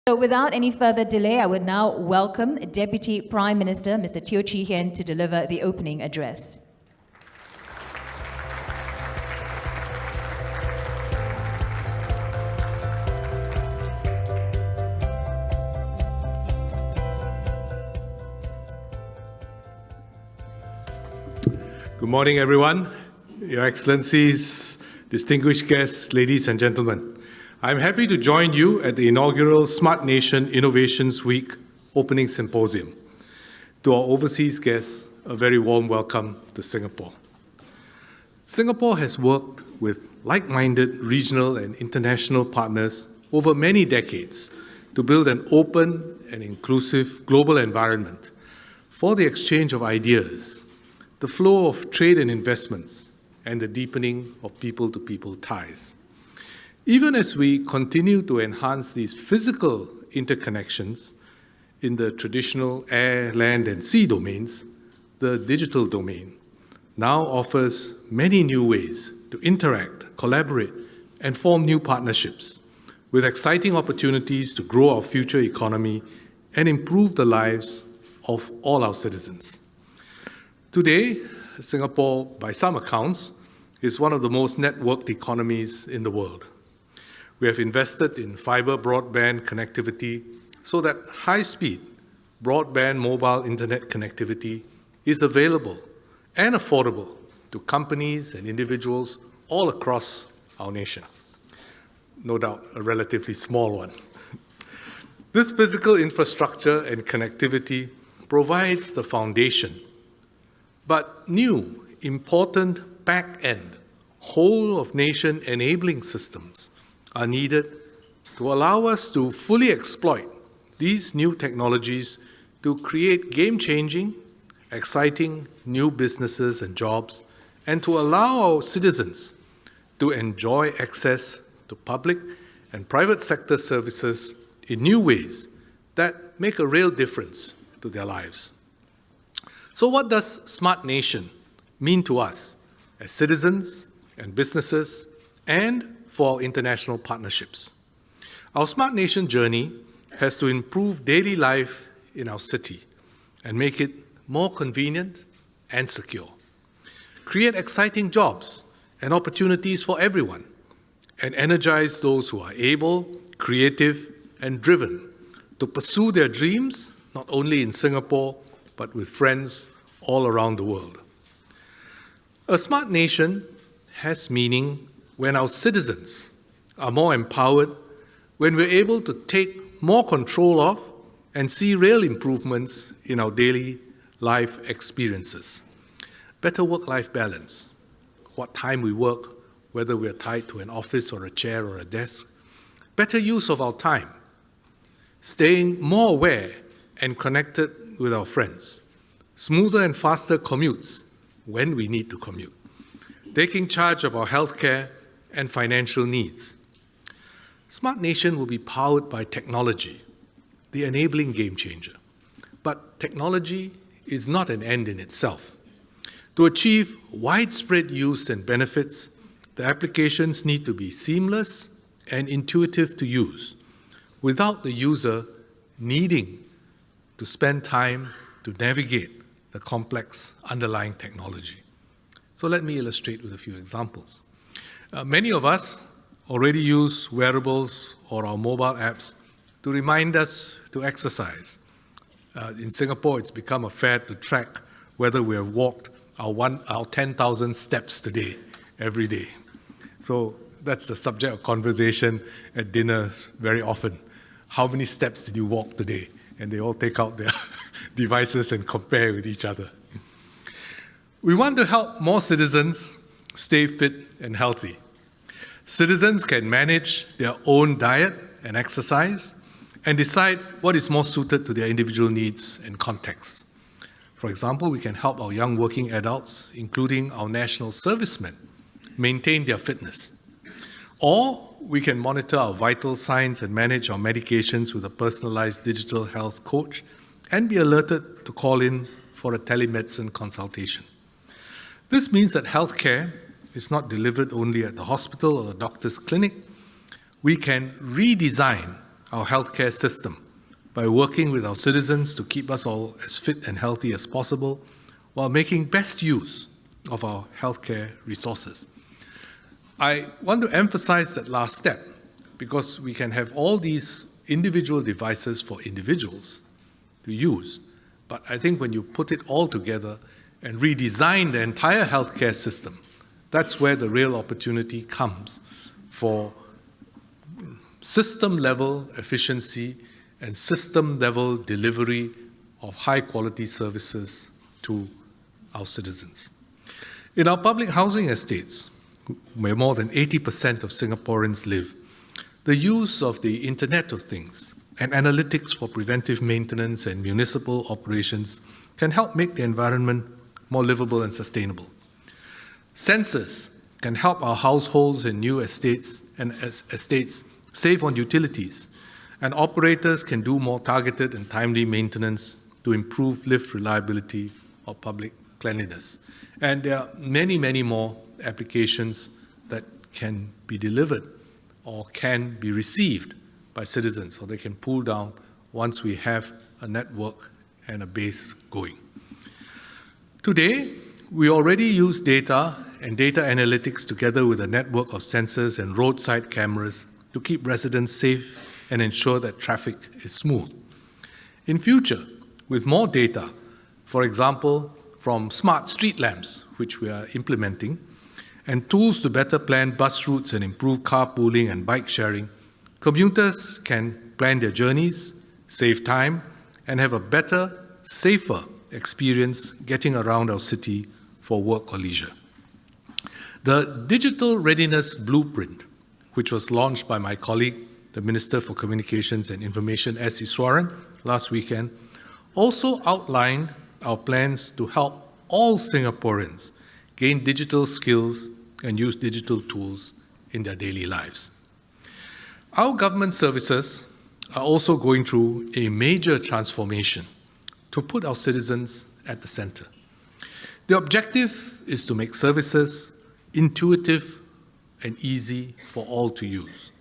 So without any further delay, I would now welcome Deputy Prime Minister Mr. Chee Hean to deliver the opening address. Good morning, everyone. Your Excellencies, distinguished guests, ladies and gentlemen. I'm happy to join you at the inaugural Smart Nation Innovations Week opening symposium. To our overseas guests, a very warm welcome to Singapore. Singapore has worked with like-minded regional and international partners over many decades to build an open and inclusive global environment for the exchange of ideas, the flow of trade and investments, and the deepening of people-to-people ties. Even as we continue to enhance these physical interconnections in the traditional air, land, and sea domains, the digital domain now offers many new ways to interact, collaborate, and form new partnerships, with exciting opportunities to grow our future economy and improve the lives of all our citizens. Today, Singapore, by some accounts, is one of the most networked economies in the world. We have invested in fiber broadband connectivity so that high-speed broadband mobile internet connectivity is available and affordable to companies and individuals all across our nation. No doubt, a relatively small one. This physical infrastructure and connectivity provides the foundation, but new, important back-end, whole-of-nation enabling systems are needed to allow us to fully exploit these new technologies to create game-changing, exciting new businesses and jobs, and to allow our citizens to enjoy access to public and private sector services in new ways that make a real difference to their lives. So what does Smart Nation mean to us as citizens and businesses and for our international partnerships? Our Smart Nation journey has to improve daily life in our city and make it more convenient and secure, create exciting jobs and opportunities for everyone, and energize those who are able, creative, and driven to pursue their dreams, not only in Singapore, but with friends all around the world. A smart nation has meaning when our citizens are more empowered, when we're able to take more control of and see real improvements in our daily life experiences. Better work-life balance, what time we work, whether we're tied to an office or a chair or a desk. Better use of our time, staying more aware and connected with our friends. Smoother and faster commutes when we need to commute. Taking charge of our healthcare and financial needs. Smart Nation will be powered by technology, the enabling game changer. But technology is not an end in itself. To achieve widespread use and benefits, the applications need to be seamless and intuitive to use, without the user needing to spend time to navigate the complex underlying technology. So let me illustrate with a few examples. Many of us already use wearables or our mobile apps to remind us to exercise. In Singapore, it's become a fad to track whether we have walked our 10,000 steps today, every day. So that's the subject of conversation at dinners very often. How many steps did you walk today? And they all take out their devices and compare with each other. We want to help more citizens stay fit and healthy. Citizens can manage their own diet and exercise and decide what is more suited to their individual needs and contexts. For example, we can help our young working adults, including our national servicemen, maintain their fitness. Or we can monitor our vital signs and manage our medications with a personalized digital health coach and be alerted to call in for a telemedicine consultation. This means that healthcare is not delivered only at the hospital or the doctor's clinic. We can redesign our healthcare system by working with our citizens to keep us all as fit and healthy as possible while making best use of our healthcare resources. I want to emphasize that last step because we can have all these individual devices for individuals to use. But I think when you put it all together and redesign the entire healthcare system, that's where the real opportunity comes for system-level efficiency and system-level delivery of high-quality services to our citizens. In our public housing estates, where more than 80% of Singaporeans live, the use of the Internet of Things and analytics for preventive maintenance and municipal operations can help make the environment more livable and sustainable. Sensors can help our households and new estates save on utilities, and operators can do more targeted and timely maintenance to improve lift reliability or public cleanliness. And there are many, many more applications that can be delivered or can be received by citizens, or they can pull down once we have a network and a base going. Today, we already use data and data analytics together with a network of sensors and roadside cameras to keep residents safe and ensure that traffic is smooth. In future, with more data, for example, from smart street lamps, which we are implementing, and tools to better plan bus routes and improve carpooling and bike sharing, commuters can plan their journeys, save time, and have a better, safer experience getting around our city for work or leisure. The Digital Readiness Blueprint, which was launched by my colleague, the Minister for Communications and Information, S. Iswaran, last weekend, also outlined our plans to help all Singaporeans gain digital skills and use digital tools in their daily lives. Our government services are also going through a major transformation to put our citizens at the center. The objective is to make services intuitive and easy for all to use,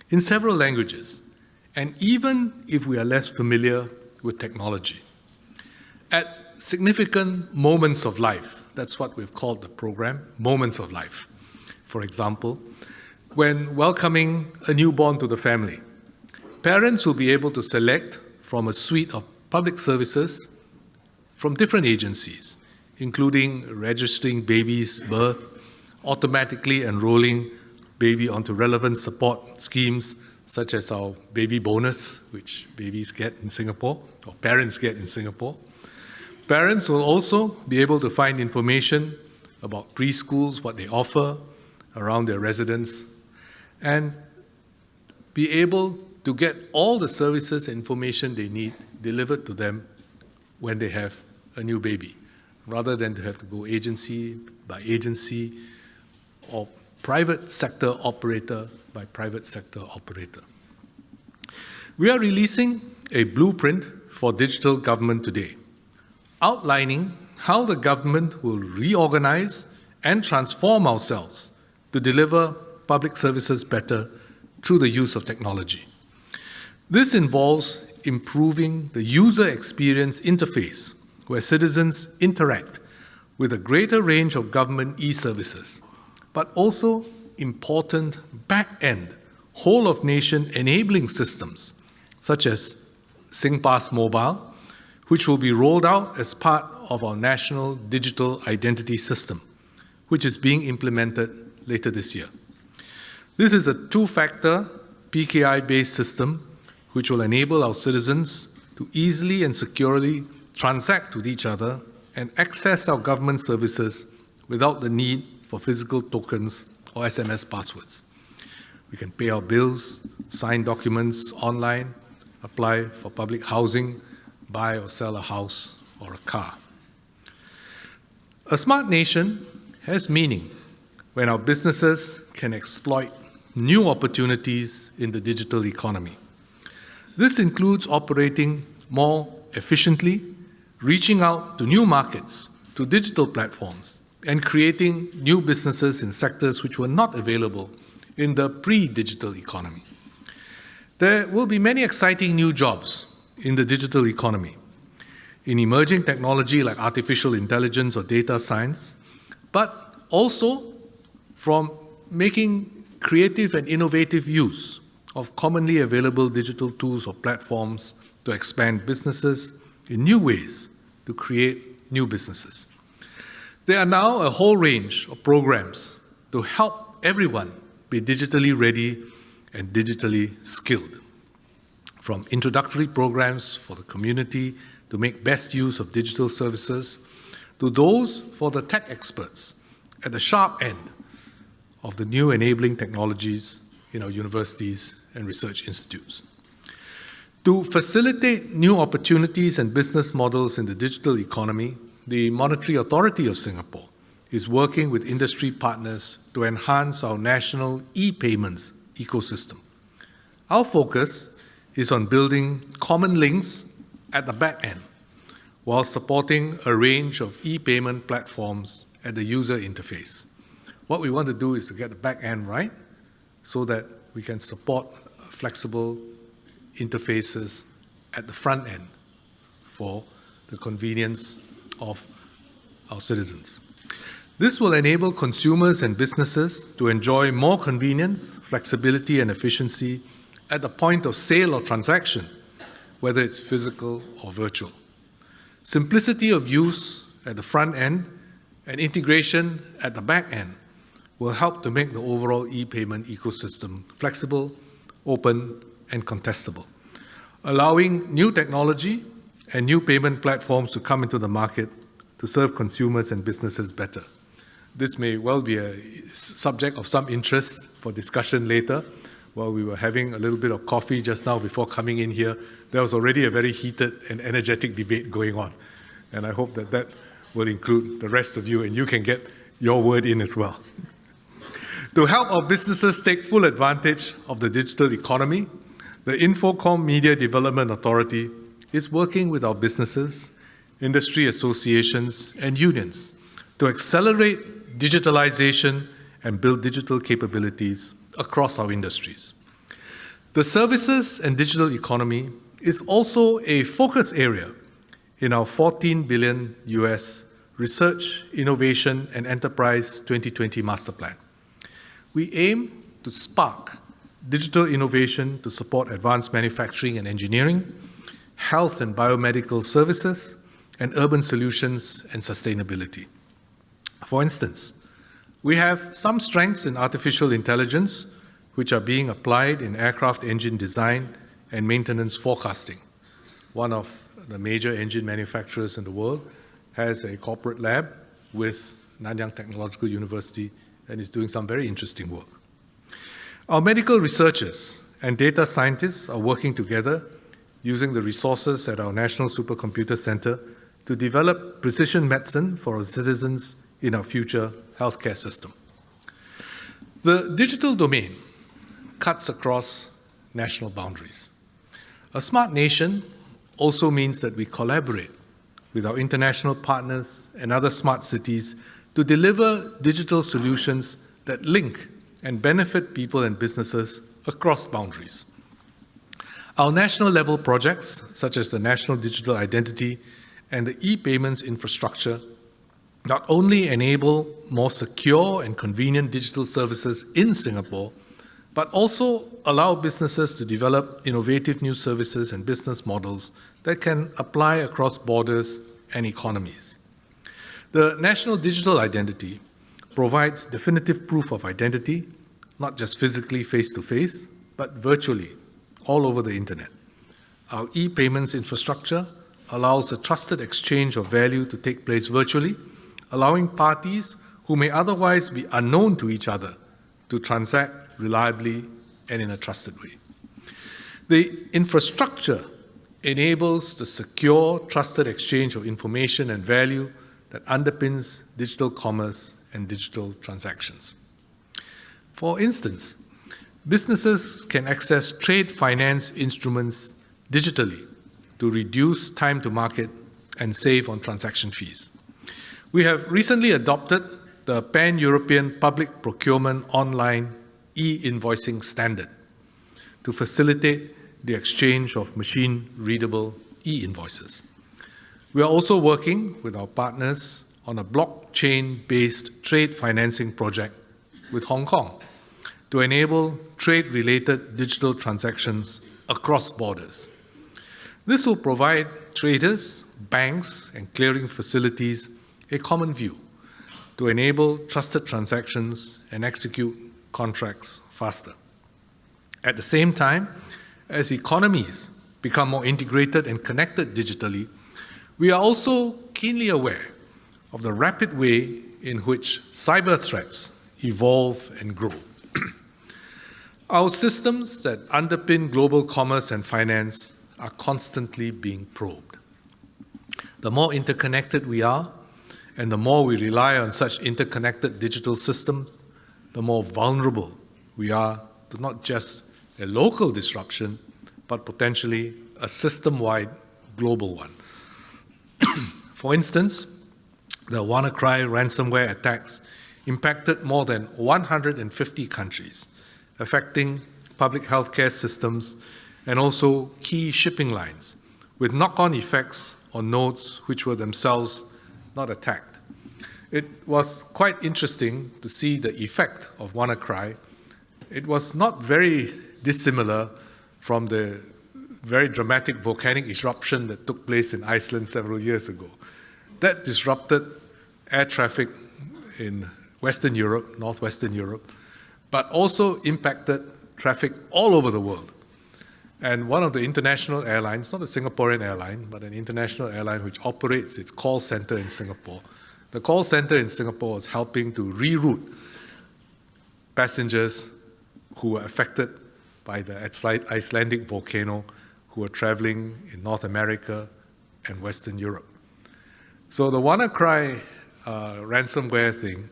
in several languages, and even if we are less familiar with technology. At significant moments of life, that's what we've called the program, Moments of Life. For example, when welcoming a newborn to the family, parents will be able to select from a suite of public services from different agencies, including registering baby's birth, automatically enrolling baby onto relevant support schemes such as our baby bonus, which babies get in Singapore, or parents get in Singapore. Parents will also be able to find information about preschools, what they offer around their residence, and be able to get all the services and information they need delivered to them when they have a new baby, rather than to have to go agency by agency or private sector operator by private sector operator. We are releasing a blueprint for digital government today, outlining how the government will reorganize and transform ourselves to deliver public services better through the use of technology. This involves improving the user experience interface where citizens interact with a greater range of government e-services, but also important back-end, whole-of-nation enabling systems, such as SingPass Mobile, which will be rolled out as part of our national digital identity system, which is being implemented later this year. This is a two-factor PKI-based system which will enable our citizens to easily and securely transact with each other and access our government services without the need for physical tokens or SMS passwords. We can pay our bills, sign documents online, apply for public housing, buy or sell a house or a car. A smart nation has meaning when our businesses can exploit new opportunities in the digital economy. This includes operating more efficiently, reaching out to new markets, to digital platforms, and creating new businesses in sectors which were not available in the pre-digital economy. There will be many exciting new jobs in the digital economy, in emerging technology like artificial intelligence or data science, but also from making creative and innovative use of commonly available digital tools or platforms to expand businesses in new ways to create new businesses. There are now a whole range of programs to help everyone be digitally ready and digitally skilled, from introductory programs for the community to make best use of digital services, to those for the tech experts at the sharp end of the new enabling technologies in our universities and research institutes. To facilitate new opportunities and business models in the digital economy, the Monetary Authority of Singapore is working with industry partners to enhance our national e-payments ecosystem. Our focus is on building common links at the back end, while supporting a range of e-payment platforms at the user interface. What we want to do is to get the back end right so that we can support flexible interfaces at the front end for the convenience of our citizens. This will enable consumers and businesses to enjoy more convenience, flexibility, and efficiency at the point of sale or transaction, whether it's physical or virtual. Simplicity of use at the front end and integration at the back end will help to make the overall e-payment ecosystem flexible, open, and contestable, allowing new technology and new payment platforms to come into the market to serve consumers and businesses better. This may well be a subject of some interest for discussion later. While we were having a little bit of coffee just now before coming in here, there was already a very heated and energetic debate going on. And I hope that that will include the rest of you and you can get your word in as well. To help our businesses take full advantage of the digital economy, the Infocom Media Development Authority is working with our businesses, industry associations, and unions to accelerate digitalization and build digital capabilities across our industries. The services and digital economy is also a focus area in our $14 billion US Research, Innovation, and Enterprise 2020 Master Plan. We aim to spark digital innovation to support advanced manufacturing and engineering, health and biomedical services, and urban solutions and sustainability. For instance, we have some strengths in artificial intelligence, which are being applied in aircraft engine design and maintenance forecasting. One of the major engine manufacturers in the world has a corporate lab with Nanyang Technological University and is doing some very interesting work. Our medical researchers and data scientists are working together using the resources at our National Supercomputer Center to develop precision medicine for our citizens in our future healthcare system. The digital domain cuts across national boundaries. A smart nation also means that we collaborate with our international partners and other smart cities to deliver digital solutions that link and benefit people and businesses across boundaries. Our national level projects, such as the National Digital Identity and the e-payments infrastructure, not only enable more secure and convenient digital services in Singapore, but also allow businesses to develop innovative new services and business models that can apply across borders and economies. The National Digital Identity provides definitive proof of identity, not just physically face-to-face, but virtually all over the internet. Our e-payments infrastructure allows a trusted exchange of value to take place virtually, allowing parties who may otherwise be unknown to each other to transact reliably and in a trusted way. The infrastructure enables the secure, trusted exchange of information and value that underpins digital commerce and digital transactions. For instance, businesses can access trade finance instruments digitally to reduce time to market and save on transaction fees. We have recently adopted the Pan-European Public Procurement Online e-invoicing standard. to facilitate the exchange of machine-readable e-invoices. We are also working with our partners on a blockchain-based trade financing project with Hong Kong to enable trade-related digital transactions across borders. This will provide traders, banks, and clearing facilities a common view to enable trusted transactions and execute contracts faster. At the same time, as economies become more integrated and connected digitally, we are also keenly aware of the rapid way in which cyber threats evolve and grow. Our systems that underpin global commerce and finance are constantly being probed. The more interconnected we are, and the more we rely on such interconnected digital systems, the more vulnerable we are to not just a local disruption, but potentially a system-wide global one. For instance, the WannaCry ransomware attacks impacted more than 150 countries, affecting public healthcare systems and also key shipping lines, with knock-on effects on nodes which were themselves not attacked. It was quite interesting to see the effect of WannaCry. It was not very dissimilar from the very dramatic volcanic eruption that took place in Iceland several years ago. That disrupted air traffic in Western Europe, Northwestern Europe, but also impacted traffic all over the world. And one of the international airlines, not a Singaporean airline, but an international airline which operates its call center in Singapore, the call center in Singapore is helping to reroute passengers who were affected by the Icelandic volcano who were traveling in North America and Western Europe. So the WannaCry ransomware thing,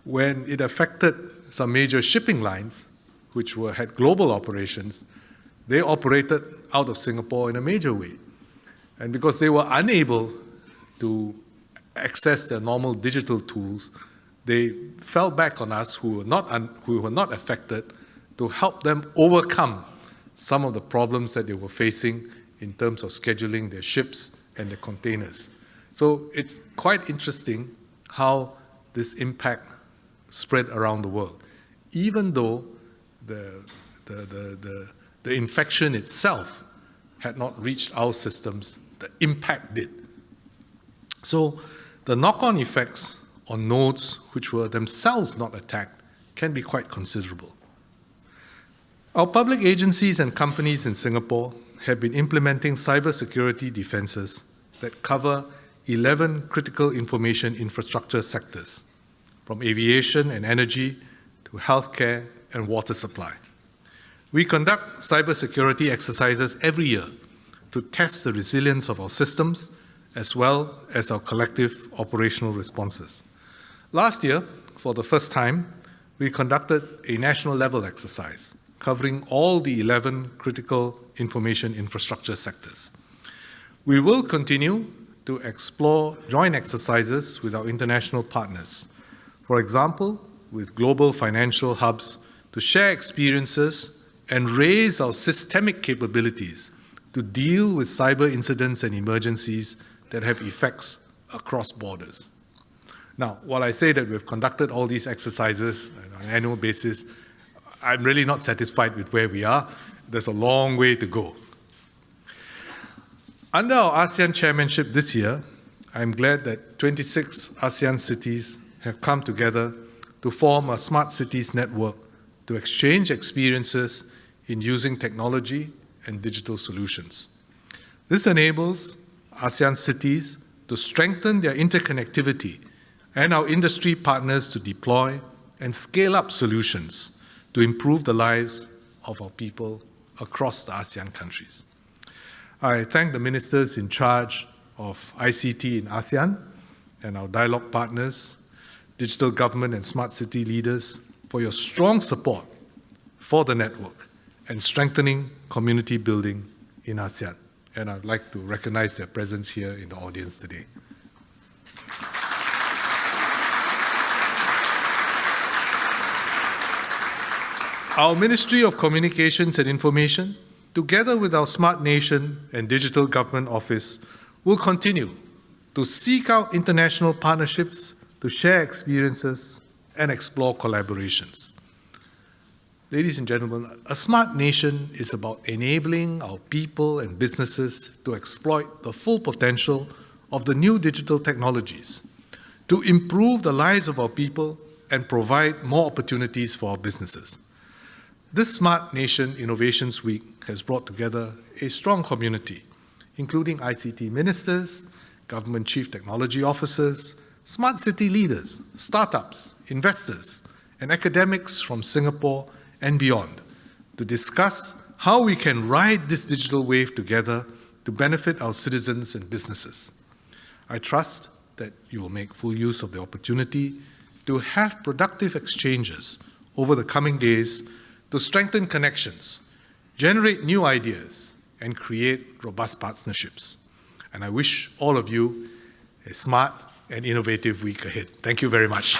when it affected some major shipping lines, which had global operations, they operated out of Singapore in a major way. And because they were unable to access their normal digital tools, they fell back on us who were not affected to help them overcome some of the problems that they were facing in terms of scheduling their ships and their containers. So it's quite interesting how this impact spread around the world. Even though the infection itself had not reached our systems, the impact did. So the knock-on effects on nodes which were themselves not attacked can be quite considerable. Our public agencies and companies in Singapore have been implementing cybersecurity defenses that cover 11 critical information infrastructure sectors, from aviation and energy to healthcare and water supply. We conduct cybersecurity exercises every year to test the resilience of our systems as well as our collective operational responses. Last year, for the first time, we conducted a national level exercise covering all the 11 critical information infrastructure sectors. We will continue to explore joint exercises with our international partners. For example, with global financial hubs to share experiences and raise our systemic capabilities to deal with cyber incidents and emergencies that have effects across borders. Now, while I say that we've conducted all these exercises on an annual basis, I'm really not satisfied with where we are. There's a long way to go. Under our ASEAN chairmanship this year, I'm glad that 26 ASEAN cities have come together to form a smart cities network to exchange experiences in using technology and digital solutions. This enables ASEAN cities to strengthen their interconnectivity and our industry partners to deploy and scale up solutions to improve the lives of our people across the ASEAN countries. I thank the ministers in charge of ICT in ASEAN and our dialogue partners, digital government and smart city leaders for your strong support for the network and strengthening community building in ASEAN. And I'd like to recognize their presence here in the audience today. Our Ministry of Communications and Information, together with our Smart Nation and Digital Government Office, will continue to seek out international partnerships, to share experiences, and explore collaborations. Ladies and gentlemen, a smart nation is about enabling our people and businesses to exploit the full potential of the new digital technologies, to improve the lives of our people and provide more opportunities for our businesses. This Smart Nation Innovations Week has brought together a strong community, including ICT ministers, government chief technology officers, smart city leaders, startups, investors, and academics from Singapore and beyond, to discuss how we can ride this digital wave together to benefit our citizens and businesses. I trust that you will make full use of the opportunity to have productive exchanges over the coming days to strengthen connections, generate new ideas, and create robust partnerships. And I wish all of you a smart and innovative week ahead. Thank you very much.